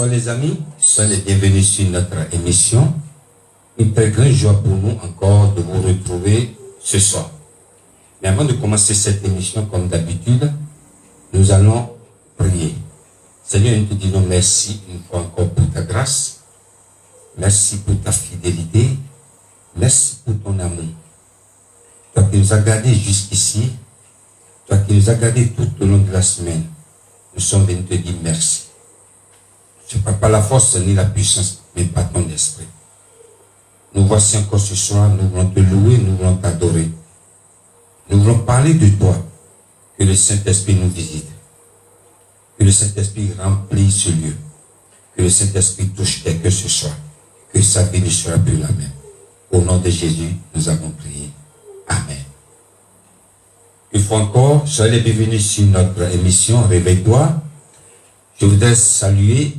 Bonsoir les amis, soyez les bienvenus sur notre émission. Une très grande joie pour nous encore de vous retrouver ce soir. Mais avant de commencer cette émission, comme d'habitude, nous allons prier. Seigneur, nous te disons merci une fois encore pour ta grâce. Merci pour ta fidélité. Merci pour ton amour. Toi qui nous as gardés jusqu'ici, toi qui nous as gardés tout au long de la semaine, nous sommes venus te dire merci. Ce n'est pas par la force ni la puissance, mais par ton esprit. Nous voici encore ce soir, nous voulons te louer, nous voulons t'adorer. Nous voulons parler de toi. Que le Saint-Esprit nous visite. Que le Saint-Esprit remplisse ce lieu. Que le Saint-Esprit touche tes cœurs ce soir. Que sa vie ne sera plus la même. Au nom de Jésus, nous avons prié. Amen. Une fois encore, soyez les bienvenus sur notre émission Réveille-toi. Je voudrais saluer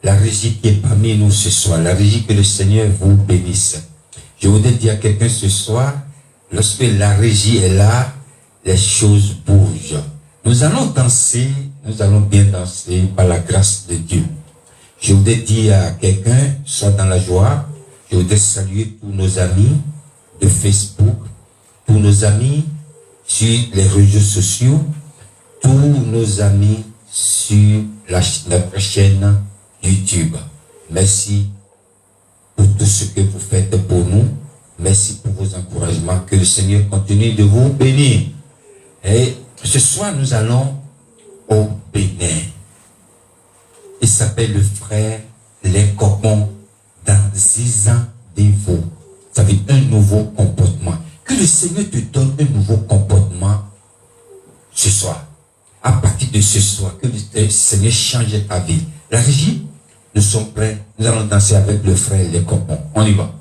la régie qui est parmi nous ce soir. La régie, que le Seigneur vous bénisse. Je voudrais dire à quelqu'un ce soir, lorsque la régie est là, les choses bougent. Nous allons danser, nous allons bien danser par la grâce de Dieu. Je voudrais dire à quelqu'un, sois dans la joie. Je voudrais saluer tous nos amis de Facebook, tous nos amis sur les réseaux sociaux, tous nos amis sur notre chaîne YouTube. Merci pour tout ce que vous faites pour nous. Merci pour vos encouragements. Que le Seigneur continue de vous bénir. Et ce soir, nous allons au Bénin. Il s'appelle le frère Les Copons dans Ziza Devo. Ça veut dire un nouveau comportement. Que le Seigneur te donne un nouveau comportement ce soir. À partir de ce soir, que le Seigneur change ta vie. La régie, nous sommes prêts. Nous allons danser avec le frère Les Copons. On y va.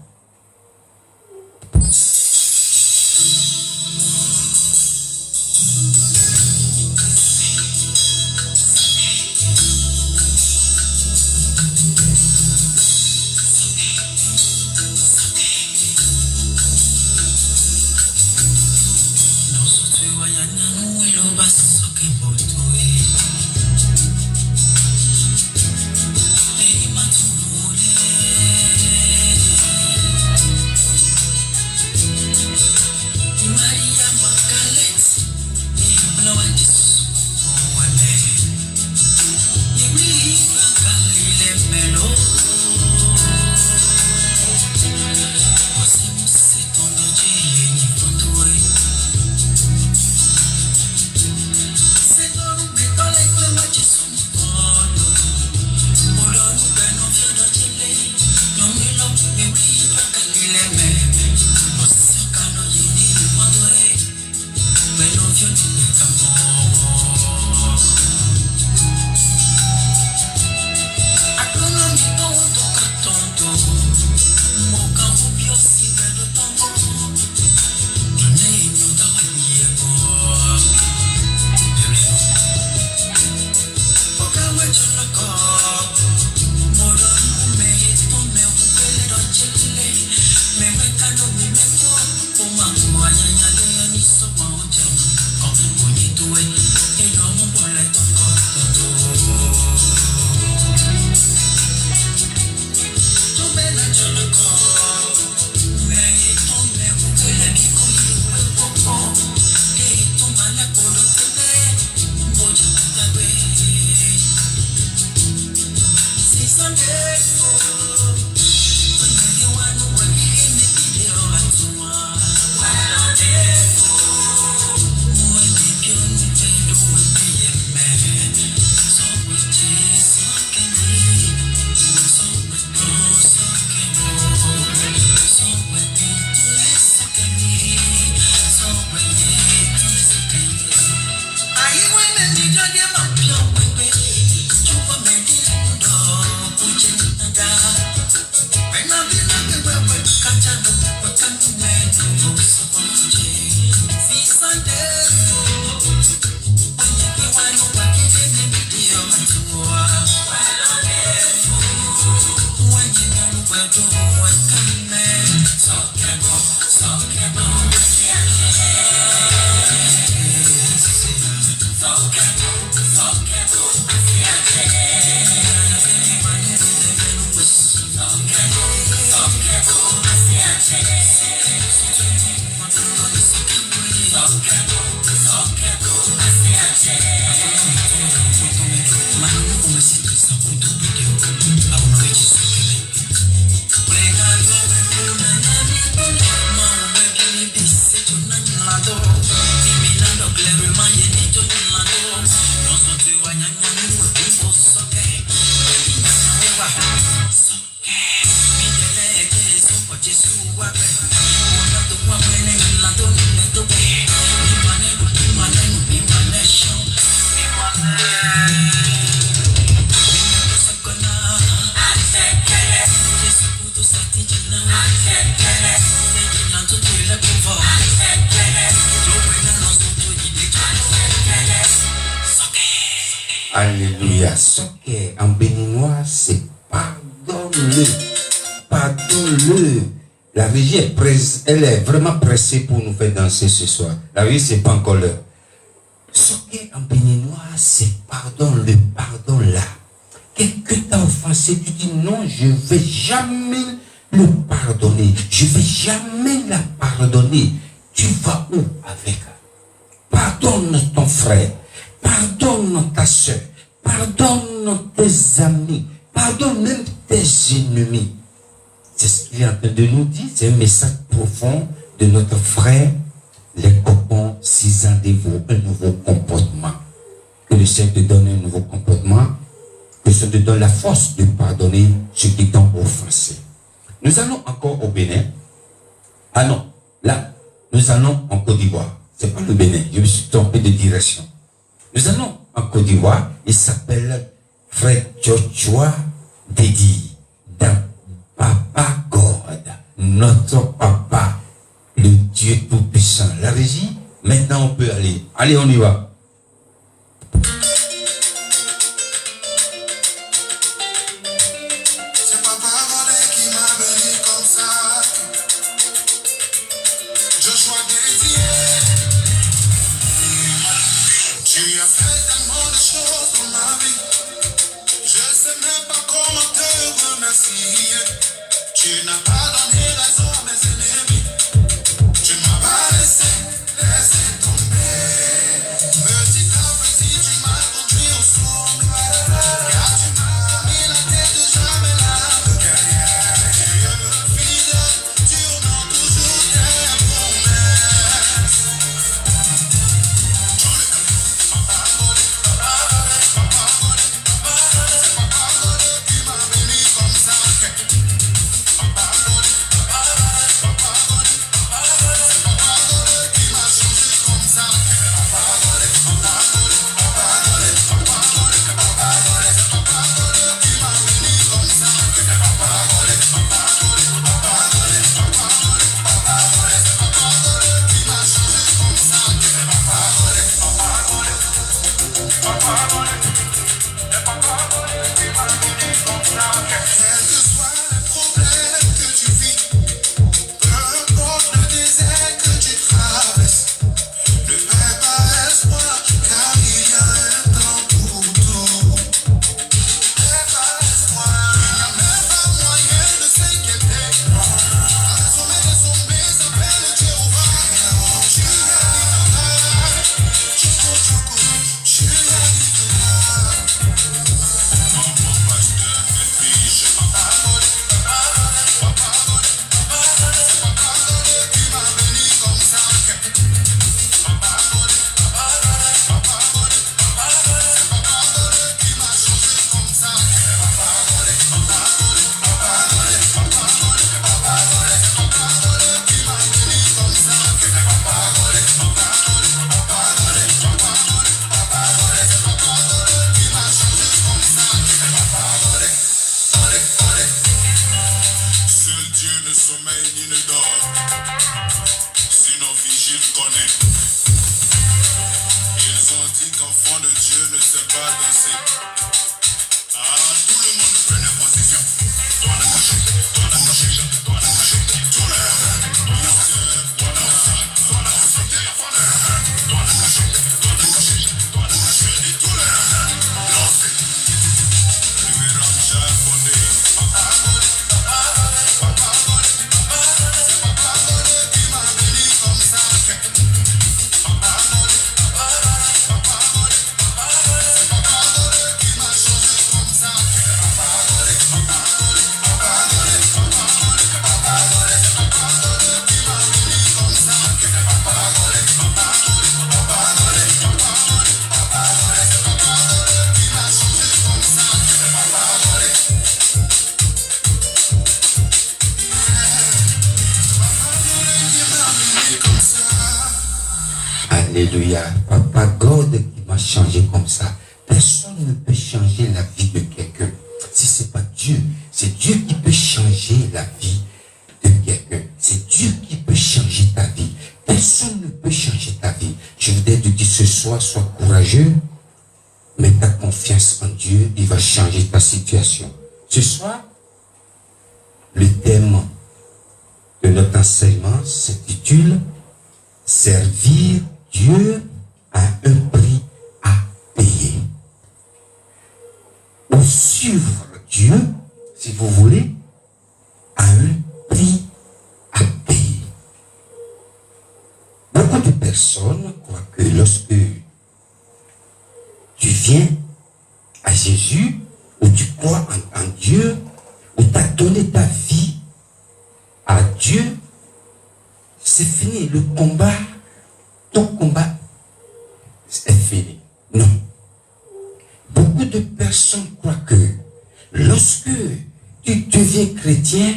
Alléluia. Ce qui est en béninois, c'est pardonne-le. Pardonne-le. La régie elle est vraiment pressée pour nous faire danser ce soir. La régie, c'est pas encore l'heure. Ce qui est en béninois, c'est pardonne-le, pardonne-la. Quelqu'un t'a offensé, tu dis non, je ne vais jamais le pardonner. Je ne vais jamais la pardonner. Tu vas où avec? Pardonne ton frère. Pardonne ta soeur, pardonne tes amis, pardonne même tes ennemis. C'est ce qu'il est en train de nous dire, c'est un message profond de notre frère, les copains 6 ans dévots, un nouveau comportement. Que le Seigneur te donne un nouveau comportement, que le Seigneur te donne la force de pardonner ceux qui t'ont offensé. Nous allons encore au Bénin. Ah non, là, nous allons en Côte d'Ivoire. C'est pas le Bénin, je me suis trompé de direction. Nous allons en Côte d'Ivoire, il s'appelle Frère Joshua Dedi, dans Papa God, notre Papa, le Dieu Tout-Puissant. La régie, maintenant on peut aller. Allez, on y va. C'est Papa God qui m'a béni comme ça. Joshua Dedi. Tu as fait tellement de choses dans ma vie. Je sais même pas comment te remercier. Tu n'as pas donné raison à mes ennemis. Tu ne m'as pas laissé tomber. Petit à petit, tu m'as conduit au sommet. Car tu m'as mis la tête jamais là. Tu es fidèle, tu honores toujours tes promesses. Quels que soient les problèmes que tu vis, peu importe le désert que tu traverses, ne perds pas espoir, car il y a un temps pour tout. Ne perds pas espoir, il n'y a même pas moyen de s'inquiéter. À le sommet des sommets s'appelle Jéhovah. Tu arriveras, Choco, tu arriveras. Mon pasteur, mes filles, Papa God qui m'a béni comme ça. Papa God qui m'a changé comme ça. Papa God qui m'a béni comme ça. Qui m'a changé comme ça. Seul Dieu ne sommeille ni ne dort, sinon vigile connaît. Ils ont dit qu'enfant de Dieu ne sait pas danser. Ah, tout le monde prenait position. Toi la bouche, toi la bouche, toi la bouche, tout le Alléluia. Papa God qui m'a changé comme ça. Personne ne peut changer la vie de quelqu'un. Si ce n'est pas Dieu, c'est Dieu qui peut changer la vie de quelqu'un. C'est Dieu qui peut changer ta vie. Personne ne peut changer ta vie. Je voudrais te dire ce soir, sois courageux. Mets ta confiance en Dieu, il va changer ta situation. Ce soir, le thème de notre enseignement s'intitule « Servir Dieu à un prix à payer ». Ou suivre Dieu, si vous voulez, à un prix à payer. Beaucoup de personnes croient que lorsque tu viens à Jésus, ou tu crois en Dieu, ou tu as donné ta vie à Dieu, c'est fini. Le combat, ton combat est fini. Non. Beaucoup de personnes croient que lorsque tu deviens chrétien,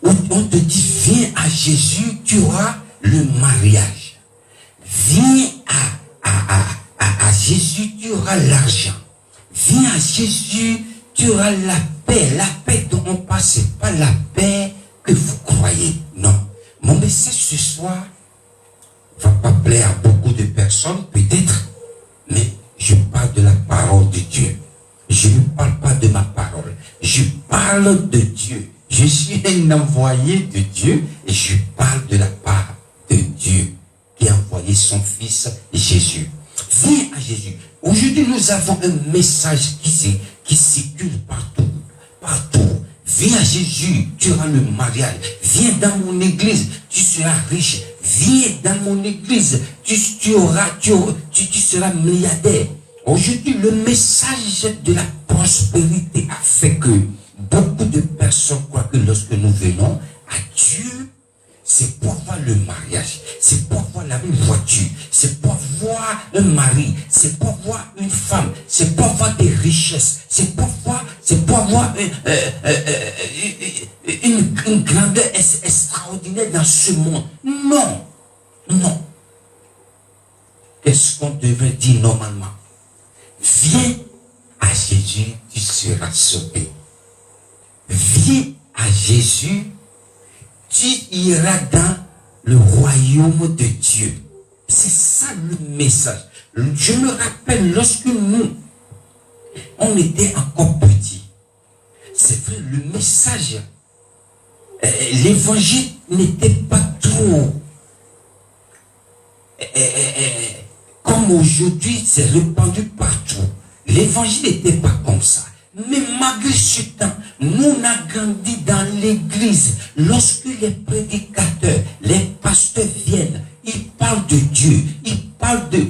où on te dit viens à Jésus, tu auras le mariage. Viens à Jésus, tu auras l'argent. Viens à Jésus, tu auras la paix. La paix dont on parle, ce n'est pas la paix que vous croyez. Non. Mon message ce soir ne va pas plaire à beaucoup de personnes, peut-être, mais je parle de la parole de Dieu. Je ne parle pas de ma parole. Je parle de Dieu. Je suis un envoyé de Dieu et je parle de la part de Dieu qui a envoyé son Fils Jésus. Viens à Jésus. Aujourd'hui, nous avons un message qui circule partout. Partout. Viens à Jésus, tu auras le mariage. Viens dans mon église, tu seras riche. Viens dans mon église, tu seras milliardaire. Aujourd'hui, le message de la prospérité a fait que beaucoup de personnes croient que lorsque nous venons à Dieu, c'est pour avoir le mariage, c'est pour avoir la voiture, c'est pour avoir un mari, c'est pour avoir une femme, c'est pour avoir des richesses, c'est pour avoir une grandeur extraordinaire dans ce monde. Non, non. Qu'est-ce qu'on devrait dire normalement? Viens à Jésus, tu seras sauvé. Viens à Jésus, tu iras dans le royaume de Dieu. C'est ça le message. Je me rappelle lorsque on était encore petits. C'est vrai, le message, l'évangile n'était pas trop comme aujourd'hui, c'est répandu partout. L'évangile n'était pas comme ça. Mais malgré ce temps, nous on a grandi dans l'église. Lorsque les prédicateurs, les pasteurs viennent, ils parlent de Dieu, ils parlent de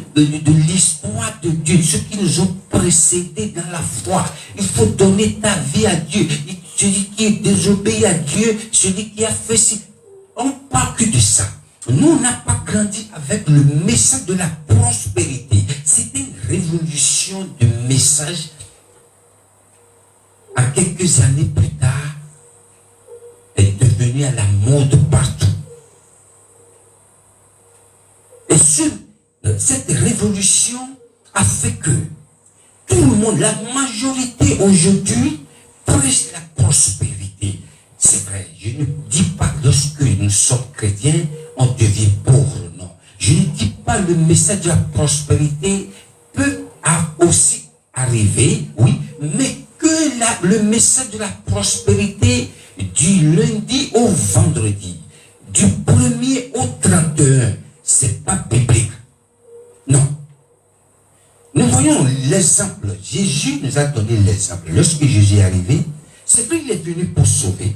l'histoire de Dieu, ceux qui nous ont précédés dans la foi. Il faut donner ta vie à Dieu. Celui qui est désobéi à Dieu, celui qui a fait ci. On parle que de ça. Nous, on n'a pas grandi avec le message de la prospérité. C'était une révolution de message. À quelques années plus tard, elle est devenue à la mode partout. Et cette révolution a fait que tout le monde, la majorité aujourd'hui, prêche la prospérité. C'est vrai, je ne dis pas que lorsque nous sommes chrétiens, on devient pauvre, non. Je ne dis pas le message de la prospérité peut aussi arriver, oui, mais que le message de la prospérité du lundi au vendredi, du 1er au 31, c'est pas biblique. Non. Nous voyons l'exemple. Jésus nous a donné l'exemple. Lorsque Jésus est arrivé, c'est vrai qu'il est venu pour sauver.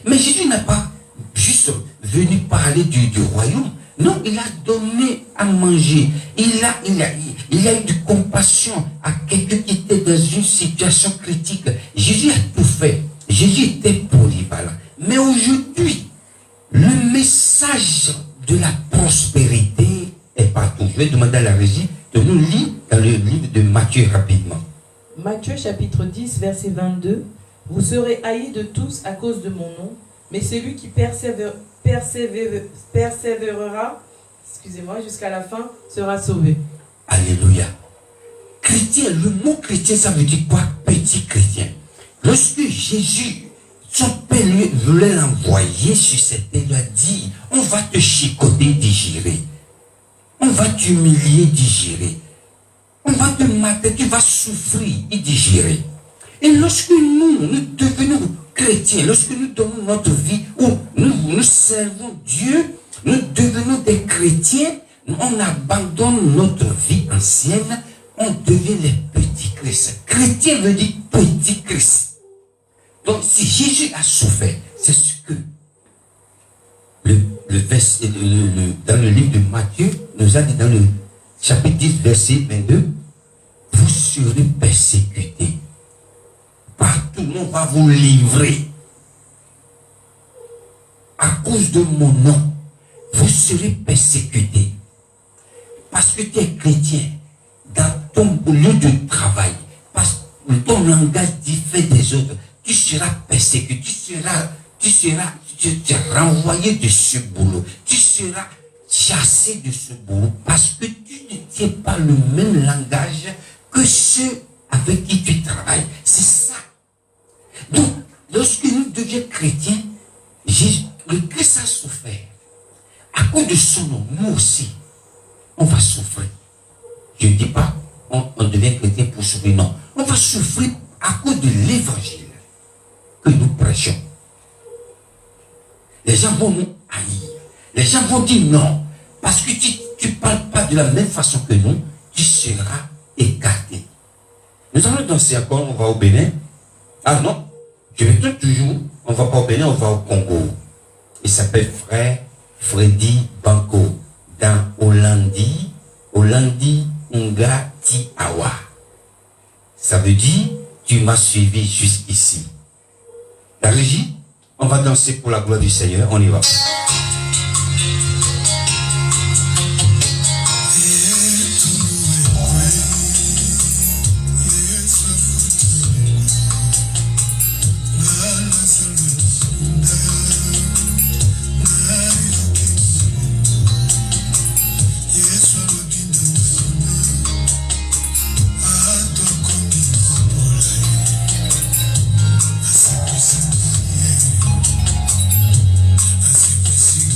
Mais Jésus n'a pas juste venu parler du royaume. Non, il a donné à manger. Il a eu de compassion à quelqu'un qui était dans une situation critique. Jésus a tout fait. Jésus était polyvalent. Mais aujourd'hui, le message de la prospérité est partout. Je vais demander à la régie de nous lire dans le livre de Matthieu rapidement. Matthieu chapitre 10, verset 22. Vous serez haïs de tous à cause de mon nom, mais celui qui persévérera excusez-moi, jusqu'à la fin, sera sauvé. Alléluia. Chrétien, le mot chrétien, ça veut dire quoi? Petit chrétien. Lorsque Jésus, son père lui voulait l'envoyer sur cette terre, il lui a dit, on va te chicoter, digérer. On va t'humilier, digérer. On va te mater, tu vas souffrir et digérer. Et lorsque nous devenons chrétiens, lorsque nous donnons notre vie, ou nous servons Dieu, nous devenons des chrétiens, on abandonne notre vie ancienne, on devient les petits Christ. Chrétien veut dire petit Christ. Donc si Jésus a souffert, c'est ce que dans le livre de Matthieu nous a dit dans le chapitre 10, verset 22, vous serez persécutés. Partout, on va vous livrer. À cause de mon nom, vous serez persécutés. Parce que tu es chrétien, dans ton lieu de travail, parce que ton langage diffère des autres, tu seras persécuté, tu seras renvoyé de ce boulot, tu seras chassé de ce boulot, parce que tu ne tiens pas le même langage que ceux avec qui tu travailles. C'est ça. Donc, lorsque nous devions chrétiens, le Christ a souffert. À cause de son nom, nous aussi, on va souffrir. Je ne dis pas, on devient chrétien pour souffrir, non. On va souffrir à cause de l'évangile que nous prêchons. Les gens vont nous haïr. Les gens vont dire non. Parce que tu ne parles pas de la même façon que nous, tu seras écarté. Nous allons danser encore, on va au Bénin. Ah non, je retourne toujours, on ne va pas au Bénin, on va au Congo. Il s'appelle Frère Freddy Banco, dans Hollandi Nga Ti Awa. Ça veut dire, tu m'as suivi jusqu'ici. La régie, on va danser pour la gloire du Seigneur, on y va. See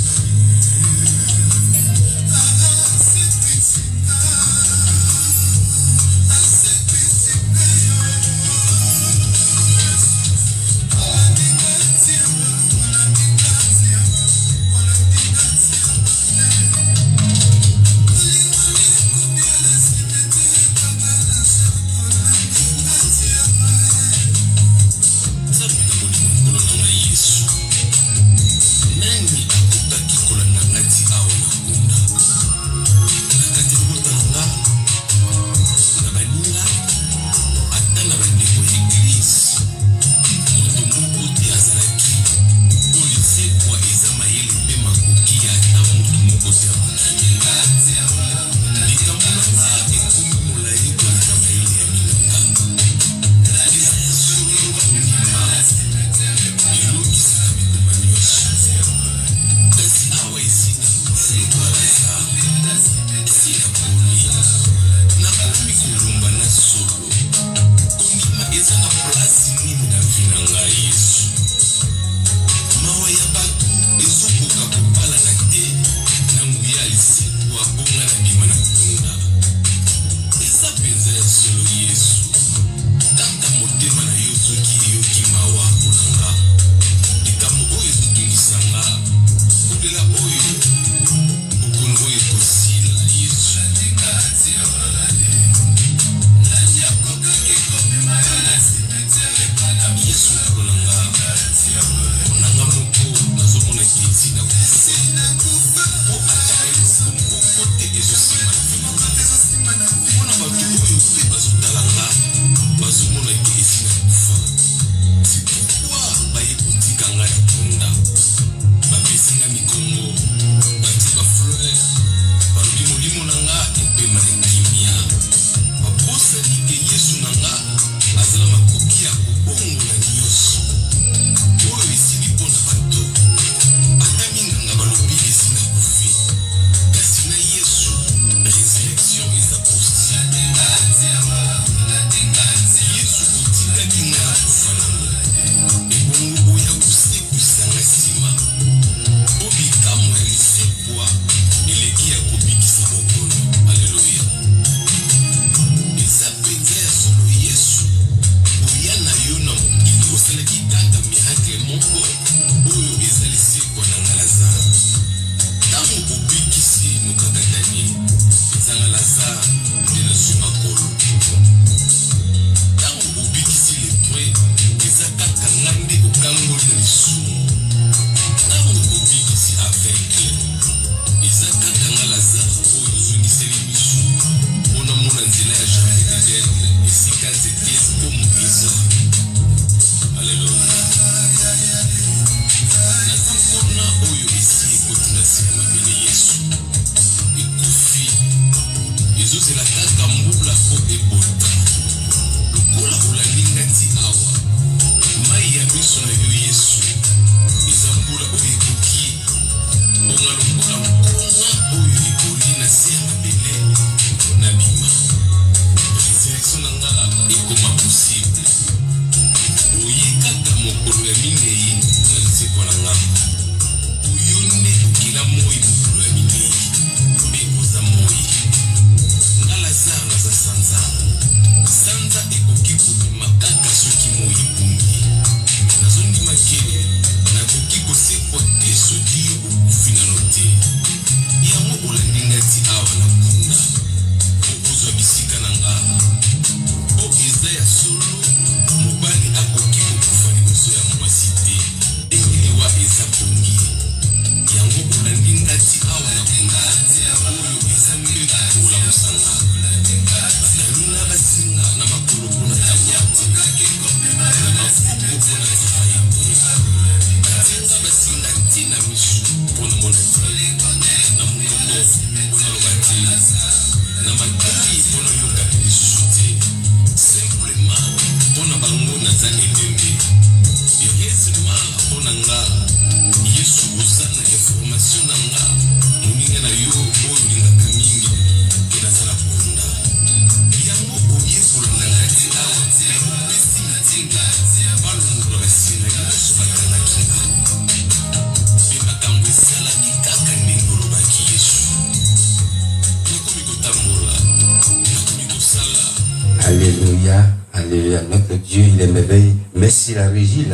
Alléluia, alléluia. Notre Dieu, il est merveilleux. Merci la régie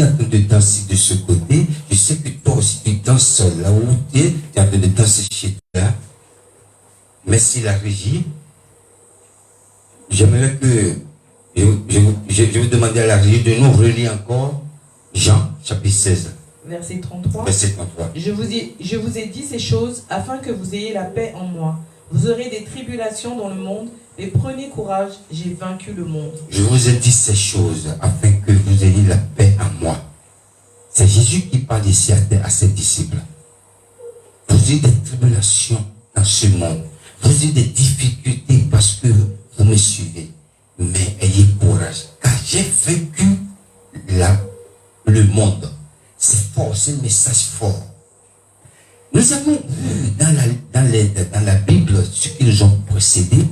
est en train de danser de ce côté. Je sais que toi aussi tu danses là où tu es en train de danser chez toi. Merci la régie. J'aimerais que je vais demander à la régie de nous relire encore Jean chapitre 16. Verset 33. Verset 33. Je vous ai dit ces choses afin que vous ayez la paix en moi. Vous aurez des tribulations dans le monde, mais prenez courage, j'ai vaincu le monde. Je vous ai dit ces choses afin que vous ayez la paix en moi. C'est Jésus qui parle ici à ses disciples. Vous avez des tribulations dans ce monde. Vous avez des difficultés parce que vous me suivez. Mais ayez courage, car j'ai vaincu le monde. C'est fort, c'est un message fort. Nous avons vu dans la Bible, ceux qui nous ont précédés,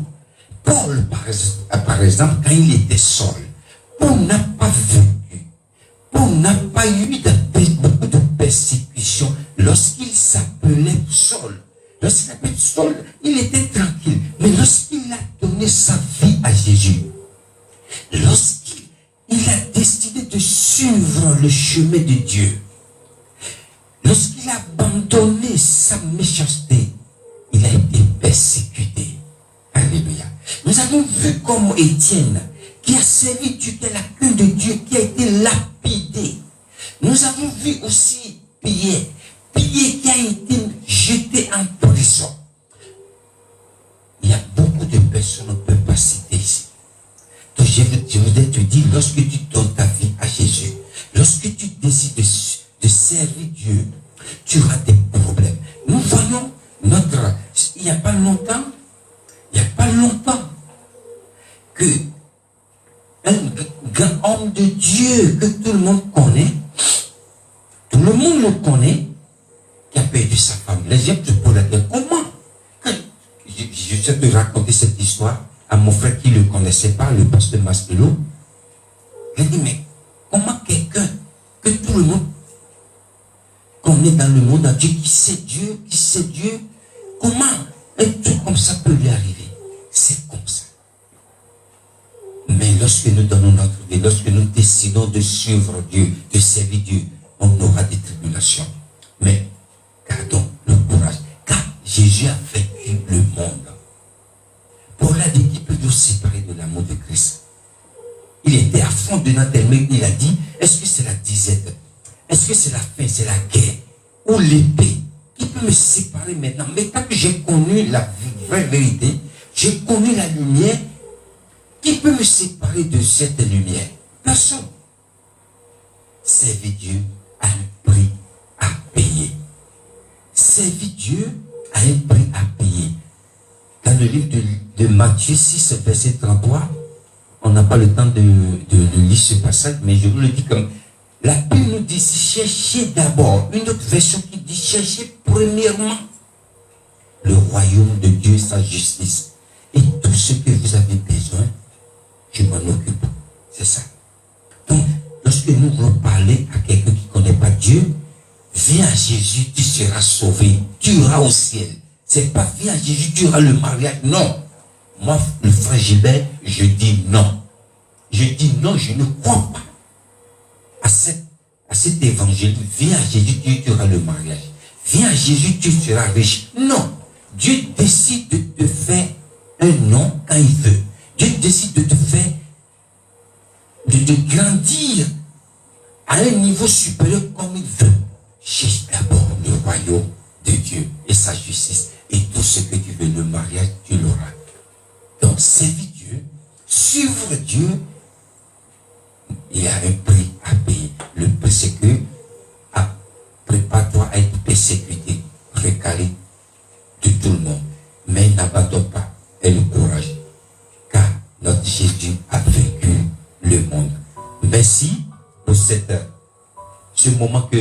Paul, par exemple, quand il était seul, Paul n'a pas vécu, Paul n'a pas eu beaucoup de persécutions lorsqu'il s'appelait Saul. Lorsqu'il s'appelait Saul, il était tranquille. Mais lorsqu'il a donné sa vie à Jésus, lorsqu'il a décidé de suivre le chemin de Dieu, lorsqu'il a abandonné sa méchanceté, il a été persécuté. Alléluia. Nous avons vu comme Étienne, qui a servi Dieu, qui est la queue de Dieu, qui a été lapidé. Nous avons vu aussi Pierre qui a été jeté en prison. Il y a beaucoup de personnes qu'on ne peut pas citer ici. Donc je voudrais te dire, lorsque tu donnes ta vie à Jésus, lorsque tu décides de servir Dieu, tu auras des problèmes. Nous voyons il n'y a pas longtemps, que un grand homme de Dieu que tout le monde connaît, tout le monde le connaît, qui a perdu sa femme. Les gens te posent la question, comment? Je sais te raconter cette histoire à mon frère qui ne le connaissait pas, le pasteur Mastelot. Il a dit, mais comment quelqu'un que tout le monde connaît dans le monde entier, qui sait Dieu, comment un truc comme ça peut lui arriver? C'est comme ça. Mais lorsque nous donnons notre vie, lorsque nous décidons de suivre Dieu, de servir Dieu, on aura des tribulations. Mais gardons le courage, car Jésus a vaincu le monde. Paul a dit qu'il peut nous séparer de l'amour de Christ. Il était à fond de notre aimé, il a dit, est-ce que c'est la disette? Est-ce que c'est la faim, c'est la guerre ou l'épée qui peut me séparer maintenant? Mais quand j'ai connu la vraie vérité, j'ai connu la lumière, qui peut me séparer de cette lumière? Personne. Servir Dieu a un prix à payer. Servir Dieu a un prix à payer. Dans le livre de Matthieu 6, verset 33, on n'a pas le temps de lire ce passage, mais je vous le dis comme la Bible nous dit, cherchez d'abord, une autre version qui dit, cherchez premièrement le royaume de Dieu et sa justice. Et tout ce que vous avez besoin, je m'en occupe. C'est ça. Donc, lorsque nous voulons parler à quelqu'un qui ne connaît pas Dieu, viens à Jésus, tu seras sauvé, tu iras au ciel. C'est pas viens à Jésus, tu auras le mariage. Non. Moi, le frère Gilbert, je dis non. Je dis non, je ne crois pas à cet évangile. Viens à Jésus, tu auras le mariage. Viens à Jésus, tu seras riche. Non. Dieu décide de te faire un nom quand il veut. Dieu décide de te faire, de grandir à un niveau supérieur comme il veut. Cherche d'abord le royaume de Dieu et sa justice. Et tout ce que tu veux, le mariage, tu l'auras. Donc, servir Dieu, suivre Dieu, il y a un prix à payer. Le prix, c'est que prépare-toi à être persécuté, recalé de tout le monde. Mais n'abandonne pas. Aie le courage. Car notre Jésus a vaincu le monde. Mais Merci pour ce moment que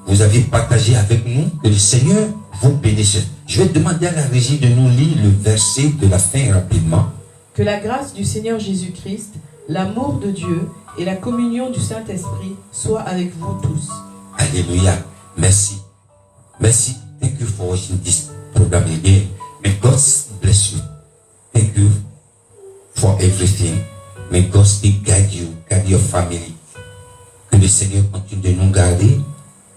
vous avez partagé avec nous. Que le Seigneur vous bénisse. Je vais demander à la régie de nous lire le verset de la fin rapidement. Que la grâce du Seigneur Jésus-Christ, l'amour de Dieu et la communion du Saint-Esprit soient avec vous tous. Alléluia. Merci. Merci. Thank you for watching this program again. May God bless you. Thank you for everything. May God still guide you, guide your family. Que le Seigneur continue de nous garder.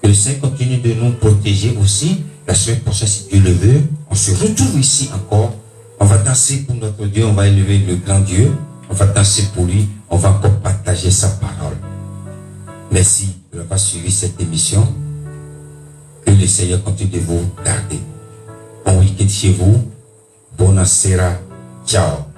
Que le Seigneur continue de nous protéger aussi. La semaine prochaine, si Dieu le veut, on se retrouve ici encore. On va danser pour notre Dieu. On va élever le grand Dieu. On va danser pour lui. On va encore partager sa parole. Merci d'avoir suivi cette émission. Que le Seigneur continue de vous garder. Bon week-end chez vous. Buonasera. Ciao.